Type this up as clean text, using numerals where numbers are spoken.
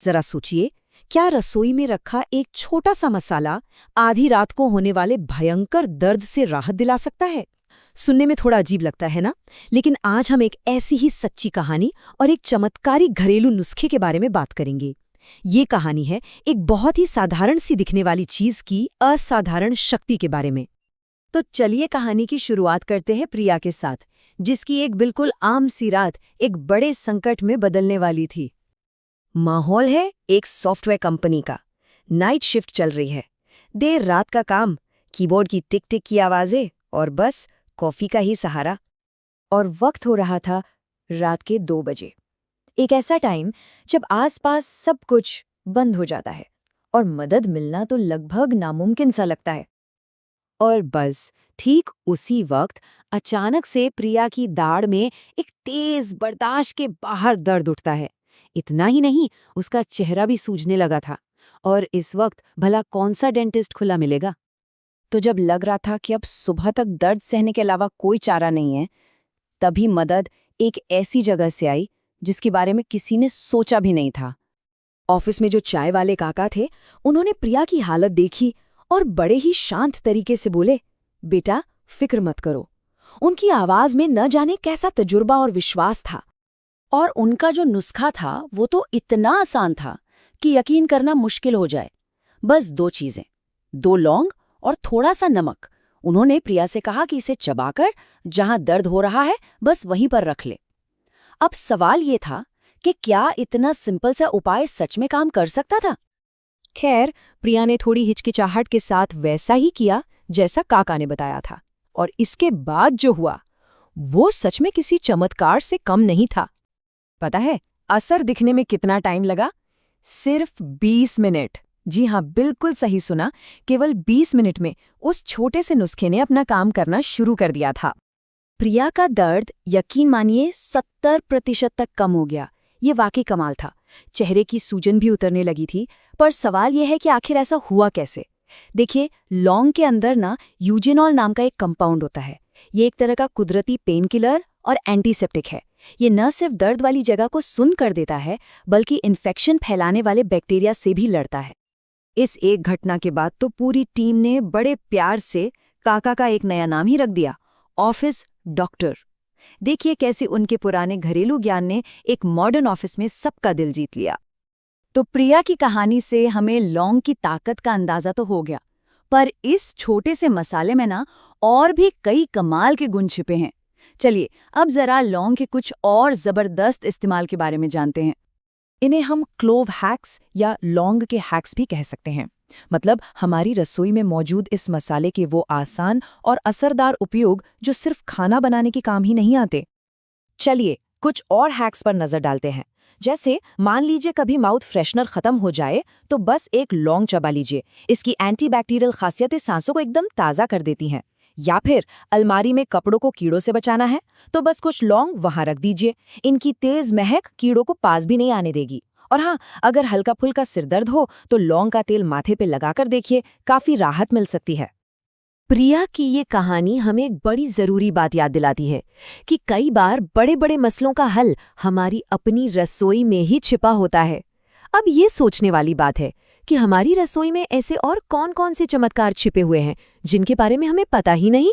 जरा सोचिए, क्या रसोई में रखा एक छोटा सा मसाला आधी रात को होने वाले भयंकर दर्द से राहत दिला सकता है? सुनने में थोड़ा अजीब लगता है ना, लेकिन आज हम एक ऐसी ही सच्ची कहानी और एक चमत्कारी घरेलू नुस्खे के बारे में बात करेंगे। ये कहानी है एक बहुत ही साधारण सी दिखने वाली चीज की असाधारण शक्ति के बारे में। तो चलिए कहानी की शुरुआत करते हैं प्रिया के साथ, जिसकी एक बिल्कुल आम सी रात एक बड़े संकट में बदलने वाली थी। माहौल है एक सॉफ्टवेयर कंपनी का। नाइट शिफ्ट चल रही है, देर रात का काम, कीबोर्ड की टिक टिक की आवाजें और बस कॉफी का ही सहारा। और वक्त हो रहा था रात के 2 बजे। एक ऐसा टाइम जब आसपास सब कुछ बंद हो जाता है और मदद मिलना तो लगभग नामुमकिन सा लगता है। और बस ठीक उसी वक्त अचानक से प्रिया की दाढ़ में एक तेज बर्दाश्त के बाहर दर्द उठता है। इतना ही नहीं, उसका चेहरा भी सूजने लगा था। और इस वक्त भला कौन सा डेंटिस्ट खुला मिलेगा? तो जब लग रहा था कि अब सुबह तक दर्द सहने के अलावा कोई चारा नहीं है, तभी मदद एक ऐसी जगह से आई जिसके बारे में किसी ने सोचा भी नहीं था। ऑफिस में जो चाय वाले काका थे, उन्होंने प्रिया की हालत देखी और बड़े ही शांत तरीके से बोले, बेटा फिक्र मत करो। उनकी आवाज में न जाने कैसा तजुर्बा और विश्वास था। और उनका जो नुस्खा था वो तो इतना आसान था कि यकीन करना मुश्किल हो जाए। बस 2 चीजें, 2 लौंग और थोड़ा सा नमक। उन्होंने प्रिया से कहा कि इसे चबाकर जहां दर्द हो रहा है बस वहीं पर रख ले। अब सवाल ये था कि क्या इतना सिंपल सा उपाय सच में काम कर सकता था? खैर, प्रिया ने थोड़ी हिचकिचाहट के साथ वैसा ही किया जैसा काका ने बताया था। और इसके बाद जो हुआ वो सच में किसी चमत्कार से कम नहीं था। पता है असर दिखने में कितना टाइम लगा? सिर्फ 20 मिनट। जी हाँ, बिल्कुल सही सुना। केवल 20 मिनट में उस छोटे से नुस्खे ने अपना काम करना शुरू कर दिया था। प्रिया का दर्द यकीन मानिए 70% तक कम हो गया। ये वाकई कमाल था। चेहरे की सूजन भी उतरने लगी थी। पर सवाल यह है कि आखिर ऐसा हुआ कैसे? देखिए, लौंग के अंदर ना यूजेनॉल नाम का एक कंपाउंड होता है। ये एक तरह का कुदरती पेन किलर और एंटीसेप्टिक है। ये न सिर्फ दर्द वाली जगह को सुन्न कर देता है, बल्कि इन्फेक्शन फैलाने वाले बैक्टीरिया से भी लड़ता है। इस एक घटना के बाद तो पूरी टीम ने बड़े प्यार से काका का एक नया नाम ही रख दिया, ऑफिस डॉक्टर। देखिए कैसे उनके पुराने घरेलू ज्ञान ने एक मॉडर्न ऑफिस में सबका दिल जीत लिया। तो प्रिया की कहानी से हमें लौंग की ताकत का अंदाजा तो हो गया, पर इस छोटे से मसाले में ना और भी कई कमाल के गुण छिपे हैं। चलिए अब जरा लौंग के कुछ और जबरदस्त इस्तेमाल के बारे में जानते हैं। इन्हें हम क्लोव हैक्स या लौंग के हैक्स भी कह सकते हैं। मतलब हमारी रसोई में मौजूद इस मसाले के वो आसान और असरदार उपयोग जो सिर्फ खाना बनाने के काम ही नहीं आते। चलिए कुछ और हैक्स पर नजर डालते हैं। जैसे मान लीजिए कभी माउथ फ्रेशनर खत्म हो जाए तो बस एक लौंग चबा लीजिए। इसकी एंटीबैक्टीरियल खासियतें सांसों को एकदम ताज़ा कर देती हैं। या फिर अलमारी में कपड़ों को कीड़ों से बचाना है तो बस कुछ लौंग वहां रख दीजिए। इनकी तेज महक कीड़ों को पास भी नहीं आने देगी। और हाँ, अगर हल्का फुल्का सिरदर्द हो तो लौंग का तेल माथे पे लगाकर देखिए, काफी राहत मिल सकती है। प्रिया की ये कहानी हमें एक बड़ी जरूरी बात याद दिलाती है कि कई बार बड़े बड़े मसलों का हल हमारी अपनी रसोई में ही छिपा होता है। अब ये सोचने वाली बात है कि हमारी रसोई में ऐसे और कौन-कौन से चमत्कार छिपे हुए हैं जिनके बारे में हमें पता ही नहीं।